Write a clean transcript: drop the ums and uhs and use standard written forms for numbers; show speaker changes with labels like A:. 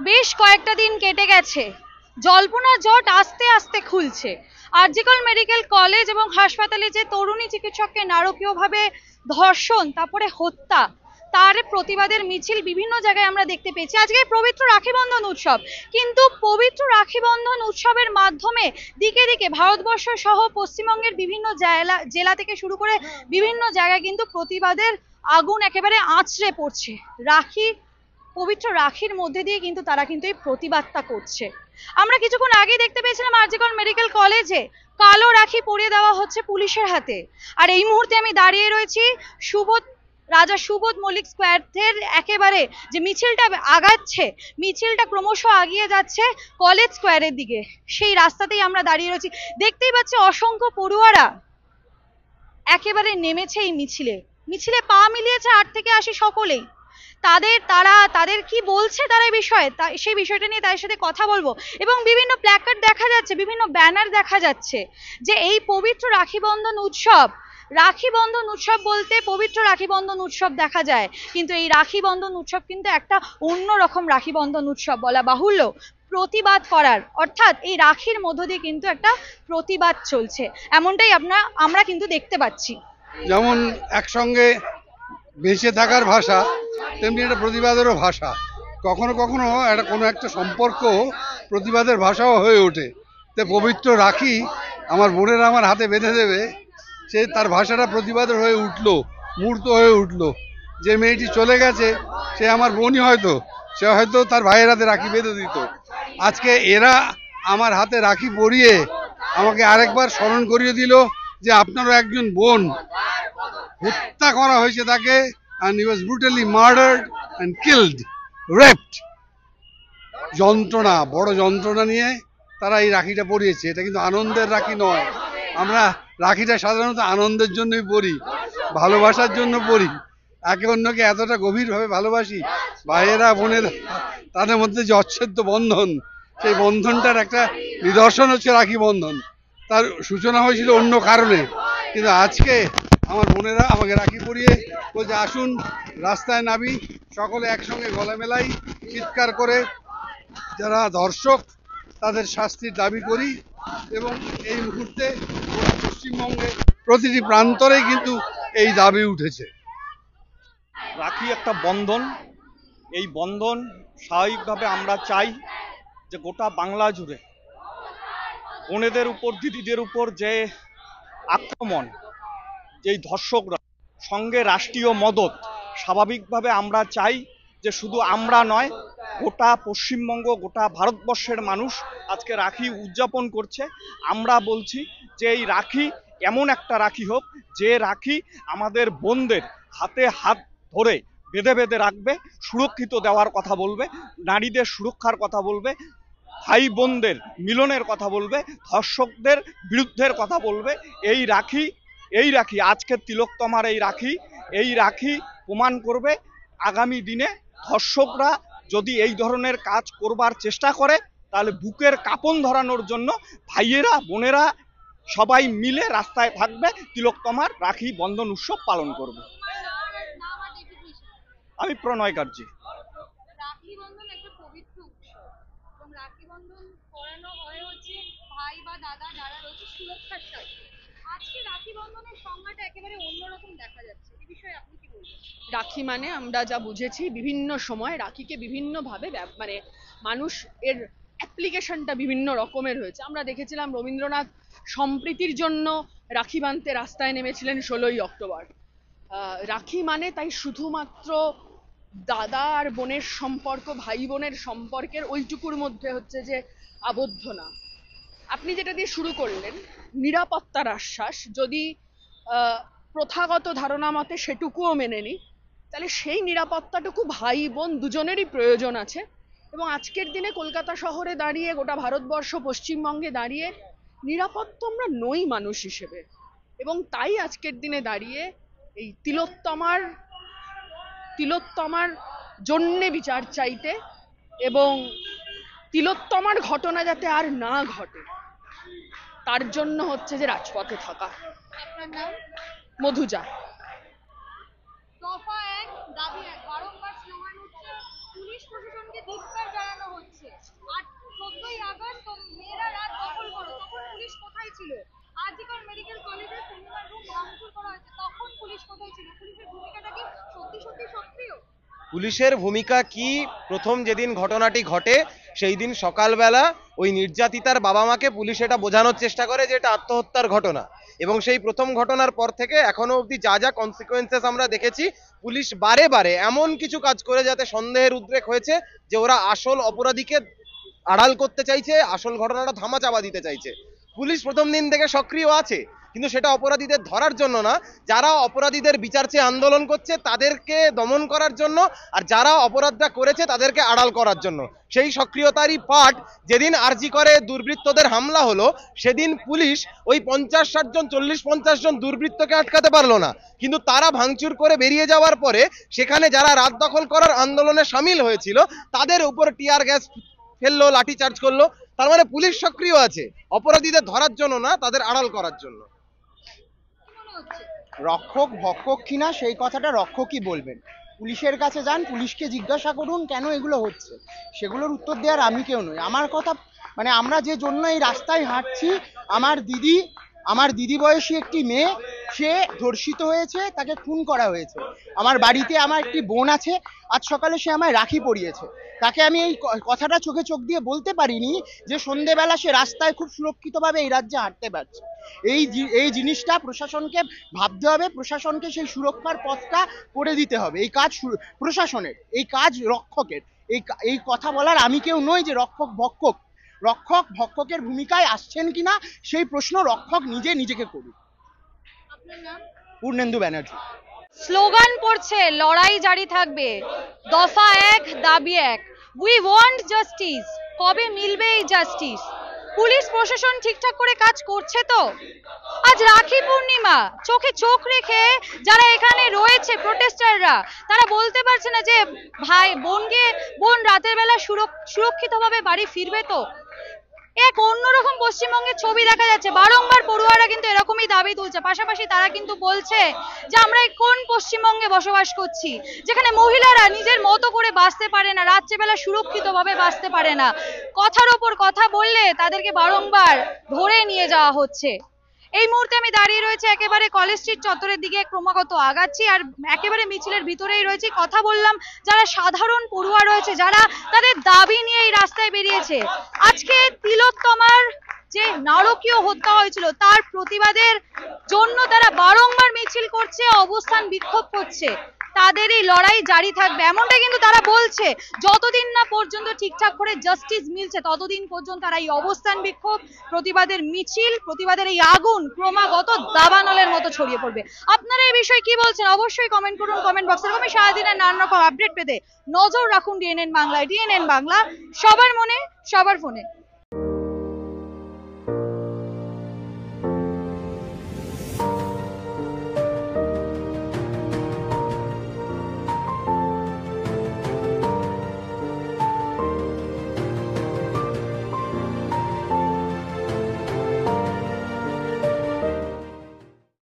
A: বেশ কয়েকটা দিন কেটে গেছে, জল্পনার জট আস্তে আস্তে খুলছে। আরজিকর মেডিকেল কলেজ এবং হাসপাতালে যে তরুণী চিকিৎসককে নারকীয়ভাবে ধর্ষণ, তারপরে হত্যা, তার প্রতিবাদের মিছিল বিভিন্ন জায়গায় আমরা দেখতে পেয়েছি। আজকে পবিত্র রাখি বন্ধন উৎসব, কিন্তু পবিত্র রাখি বন্ধন উৎসবের মাধ্যমে দিকে দিকে ভারতবর্ষ সহ পশ্চিমবঙ্গের বিভিন্ন জেলা থেকে শুরু করে বিভিন্ন জায়গায় কিন্তু প্রতিবাদের আগুন একেবারে আঁচড়ে পড়ছে। রাখি, পবিত্র রাখির মধ্যে দিয়ে কিন্তু তারা কিন্তু এই প্রতিবাদটা করছে। আমরা কিছুক্ষণ আগেই দেখতে পেয়েছিলাম আরজিকর মেডিকেল কলেজে কালো রাখি পরিয়ে দেওয়া হচ্ছে পুলিশের হাতে। আর এই মুহূর্তে আমি দাঁড়িয়ে রয়েছি রাজা সুবোধ মল্লিক স্কোয়ারের একেবারে যে মিছিলটা আগাচ্ছে, মিছিলটা ক্রমশ আগিয়ে যাচ্ছে কলেজ স্কোয়ারের দিকে, সেই রাস্তাতেই আমরা দাঁড়িয়ে রয়েছি। দেখতেই পাচ্ছি অসংখ্য পড়ুয়ারা একেবারে নেমেছে এই মিছিলে, মিছিলে পা মিলিয়েছে 8 থেকে 80 সকলেই। তাদের কি বলছে তারা এই বিষয়ে, সেই বিষয়টা নিয়ে তাদের সাথে কথা বলবো। এবং বিভিন্ন প্ল্যাকার্ড দেখা যাচ্ছে, বিভিন্ন ব্যানার দেখা যাচ্ছে যে এই পবিত্র রাখি বন্ধন উৎসব, রাখি বন্ধন উৎসব বলতে পবিত্র রাখি বন্ধন উৎসব দেখা যায়, কিন্তু এই রাখি বন্ধন উৎসব কিন্তু একটা অন্যরকম রাখি বন্ধন উৎসব বলা বাহুল্য। প্রতিবাদ করার, অর্থাৎ এই রাখির মধ্য দিয়ে কিন্তু একটা প্রতিবাদ চলছে, এমনটাই আমরা কিন্তু দেখতে পাচ্ছি।
B: যেমন একসঙ্গে বেঁচে থাকার ভাষা, তেমনি এটা প্রতিবাদেরও ভাষা। কখনো কখনো কোনো একটা সম্পর্ক প্রতিবাদের ভাষাও হয়ে ওঠে। তো পবিত্র রাখি আমার বোনেরা আমার হাতে বেঁধে দেবে, সে তার ভাষাটা প্রতিবাদের হয়ে উঠলো, মূর্ত হয়ে উঠলো। যে মেয়েটি চলে গেছে সে আমার বোনই, হয়তো সে হয়তো তার ভাইয়ের হাতে রাখি বেঁধে দিত। আজকে এরা আমার হাতে রাখি পরিয়ে আমাকে আরেকবার স্মরণ করিয়ে দিল যে আপনারও একজন বোন হত্যা করা হয়েছে তাকে, and he was brutally murdered and killed, raped. যন্ত্রণা, বড় যন্ত্রণা নিয়ে তারা এই রাখিটা পরিয়েছে। এটা কিন্তু আনন্দের রাখি নয়। আমরা রাখিটা সাধারণত আনন্দের জন্যই পরি, ভালোবাসার জন্য পরি, একে অন্যকে এতটা গভীরভাবে ভালোবাসি। ভাইয়েরা বোনেরা তাদের মধ্যে যে অচ্ছেদ্য বন্ধন, সেই বন্ধনটার একটা নিদর্শন হচ্ছে রাখি বন্ধন। তার সূচনা হয়েছিল অন্য কারণে, কিন্তু আজকে আমার বোনেরা আমাকে রাখি পরিয়ে বলছে আসুন রাস্তায় নামি, সকলে একসঙ্গে গলা মেলাই, চিৎকার করে যারা ধর্ষক তাদের শাস্তির দাবি করি। এবং এই মুহূর্তে পশ্চিমবঙ্গে প্রতিটি প্রান্তরেই কিন্তু এই দাবি উঠেছে।
C: রাখি একটা বন্ধন, এই বন্ধন স্বাভাবিকভাবে আমরা চাই যে গোটা বাংলা জুড়ে বোনেদের উপর, দিদিদের উপর যে আক্রমণ, যেই ধর্ষকরা, সঙ্গে রাষ্ট্রীয় মদত, স্বাভাবিকভাবে আমরা চাই যে শুধু আমরা নয়, গোটা পশ্চিমবঙ্গ, গোটা ভারতবর্ষের মানুষ আজকে রাখি উদযাপন করছে। আমরা বলছি যে এই রাখি এমন একটা রাখি হোক যে রাখি আমাদের বোনদের হাতে হাত ধরে বেঁধে বেঁধে রাখবে, সুরক্ষিত দেওয়ার কথা বলবে, নারীদের সুরক্ষার কথা বলবে, ভাই বোনদের মিলনের কথা বলবে, ধর্ষকদের বিরুদ্ধের কথা বলবে। এই রাখি আজকের তিলোত্তমার এই রাখি প্রমাণ করবে আগামী দিনে ধর্ষকরা যদি এই ধরনের কাজ করবার চেষ্টা করে, তাহলে বুকের কাঁপন ধরানোর জন্য ভাইয়েরা বোনেরা সবাই মিলে রাস্তায় থাকবে, তিলোত্তমার রাখি বন্ধন উৎসব পালন করবে। আমি প্রণয় কার্জি।
A: রাখি বন্ধন একটা পবিত্র উৎসব, এবং রাখি বন্ধন করানো হয় হচ্ছে ভাই বা দাদা যারা রয়েছে সুরক্ষার সাথে। আজকে রাখি বন্ধনের সংজ্ঞাটা একেবারে অন্যরকম দেখা যাচ্ছে, এই বিষয়ে আপনি কি বলবেন?
D: রাখি মানে আমরা যা বুঝেছি, বিভিন্ন সময় রাখিকে বিভিন্নভাবে মানে মানুষ এর অ্যাপ্লিকেশনটা বিভিন্ন রকমের হয়েছে। আমরা দেখেছিলাম রবীন্দ্রনাথ সম্প্রীতির জন্য রাখি বাঁধতে রাস্তায় নেমেছিলেন 16ই অক্টোবর। রাখি মানে তাই শুধুমাত্র দাদা আর বোনের সম্পর্ক, ভাই বোনের সম্পর্কের ওইটুকুর মধ্যে হচ্ছে যে আবদ্ধ না। আপনি যেটা দিয়ে শুরু করলেন, নিরাপত্তার আশ্বাস, যদি প্রথাগত ধারণা মতে সেটুকুও মেনে নিই, তাহলে সেই নিরাপত্তাটুকু ভাই বোন দুজনেরই প্রয়োজন আছে। এবং আজকের দিনে কলকাতা শহরে দাঁড়িয়ে, গোটা ভারতবর্ষ পশ্চিমবঙ্গে দাঁড়িয়ে নিরাপদ তো আমরা নই মানুষ হিসেবে। এবং তাই আজকের দিনে দাঁড়িয়ে এই তিলোত্তমার জন্যে বিচার চাইতে, এবং তিলোত্তমার ঘটনা যাতে আর না ঘটে তার জন্য হচ্ছে যে রাজপথে থাকা।
A: আপনার নাম?
D: মধুজা।
A: দফা 1 দাবি 1 বারংবার স্লোগান হচ্ছে, পুলিশ প্রশাসনকে ধিক্কার জানানো
E: পুলিশের ভূমিকা কি? প্রথম যেদিন ঘটনাটি ঘটে সেই দিন সকালবেলা ওই নির্যাতিতার বাবা মাকে পুলিশ এটা বোঝানোর চেষ্টা করে যে এটা আত্মহত্যার ঘটনা, এবং সেই প্রথম ঘটনার পর থেকে এখনো অবধি যা যা কনসিকুয়েন্সেস আমরা দেখেছি, পুলিশ বারে বারে এমন কিছু কাজ করে যাতে সন্দেহের উদ্রেক হয়েছে যে ওরা আসল অপরাধীকে আড়াল করতে চাইছে, আসল ঘটনাটা ধামাচাপা দিতে চাইছে। পুলিশ প্রথম দিন থেকে সক্রিয় আছে, কিন্তু সেটা অপরাধীদের ধরার জন্য না, যারা অপরাধীদের বিচার চেয়ে আন্দোলন করছে তাদেরকে দমন করার জন্য, আর যারা অপরাধটা করেছে তাদেরকে আড়াল করার জন্য। সেই সক্রিয়তারই পার্ট যেদিন আরজি করে দুর্বৃত্তদের হামলা হলো, সেদিন পুলিশ ওই 50-60 জন 40-50 জন দুর্বৃত্তকে আটকাতে পারলো না, কিন্তু তারা ভাঙচুর করে বেরিয়ে যাওয়ার পরে সেখানে যারা রাত দখল করার আন্দোলনে সামিল হয়েছিল তাদের উপর টিয়ার গ্যাস ফেললো, লাঠি চার্জ করলো। তার মানে পুলিশ সক্রিয় আছে, অপরাধীদের ধরার জন্য না, তাদের আড়াল করার জন্য।
F: রক্ষক ভক্ষক কিনা সেই কথাটা রক্ষকই বলবেন। পুলিশের কাছে যান, পুলিশকে জিজ্ঞাসা করুন কেন এগুলো হচ্ছে, সেগুলোর উত্তর দেওয়ার আমি কেউ নই। আমার কথা মানে আমরা যে জন্য এই রাস্তায় হাঁটছি, আমার দিদি বয়সী একটি মেয়ে, সে ধর্ষিত হয়েছে, তাকে খুন করা হয়েছে। আমার বাড়িতে আমার একটি বোন আছে, আজ সকালে সে আমায় রাখি পরিয়েছে। তাকে আমি এই কথাটা চোখে চোখ দিয়ে বলতে পারিনি যে সন্ধেবেলা সে রাস্তায় খুব সুরক্ষিতভাবে এই রাজ্যে হাঁটতে পারছে। এই জিনিসটা প্রশাসনকে ভাবতে হবে, প্রশাসনকে সেই সুরক্ষার পথটা করে দিতে হবে। এই কাজ প্রশাসনের, এই কাজ রক্ষকের। এই কথা বলার আমি কেউ নই যে রক্ষক ভক্ষকের ভূমিকায় আসছেন কিনা সেই প্রশ্ন রক্ষক নিজেকে করুন। পূর্ণেন্দু ব্যানার্জি।
A: স্লোগান পড়ছে, লড়াই জারি থাকবে, দফা 1 দাবি 1, উই ওয়ান্ট জাস্টিস। কবে মিলবে এই জাস্টিস? পুলিশ প্রশাসন ঠিকঠাক করে কাজ করছে তো? আজ রাখি পূর্ণিমা, চোখে চোখ রেখে যারা এখানে রয়েছে প্রোটেস্টাররা, তারা বলতে পারছে না যে ভাই বোন রাতের বেলা সুরক্ষিতভাবে বাড়ি ফিরবে তো? এক অন্যরকম পশ্চিমবঙ্গের ছবি দেখা যাচ্ছে। বারংবার পড়ুয়ারা কিন্তু এরকমই দাবি তুলছে। পাশাপাশি তারা কিন্তু বলছে যে আমরা কোন পশ্চিমবঙ্গে বসবাস করছি, যেখানে মহিলারা নিজের মতো করে বাঁচতে পারে না, রাত্রেবেলা সুরক্ষিতভাবে বাঁচতে পারে না। কথার ওপর কথা বললে তাদেরকে বারংবার ধরে নিয়ে যাওয়া হচ্ছে। এই মুহূর্তে আমি দাঁড়িয়ে রয়েছে একেবারে কলেজ স্ট্রিট চত্বরের দিকে, ক্রমাগত আগাচ্ছি আর একেবারে মিছিলের ভিতরেই রয়েছি। কথা বললাম যারা সাধারণ পড়ুয়া রয়েছে, যারা তাদের দাবি নিয়ে এই রাস্তায় বেরিয়েছে। আজকে তিলোত্তমার যে নারকীয় হত্যা হয়েছিল তার প্রতিবাদের জন্য তারা বারংবার মিছিল করছে, অবস্থান বিক্ষোভ করছে। তাদের এই লড়াই জারি থাকবে, এমনটা কিন্তু তারা বলছে। যতদিন না পর্যন্ত ঠিকঠাক করে জাস্টিস মিলছে ততদিন পর্যন্ত তারা এই অবস্থান বিক্ষোভ, প্রতিবাদের মিছিল, প্রতিবাদের এই আগুন ক্রমাগত দাবানলের মতো ছড়িয়ে পড়বে। আপনারা এই বিষয়ে কি বলছেন অবশ্যই কমেন্ট করুন কমেন্ট বক্সে। এরকমই সারাদিনের নানান রকম আপডেট পেতে নজর রাখুন ডিএনএন বাংলায়। ডিএনএন বাংলা, সবার মনে সবার ফোনে।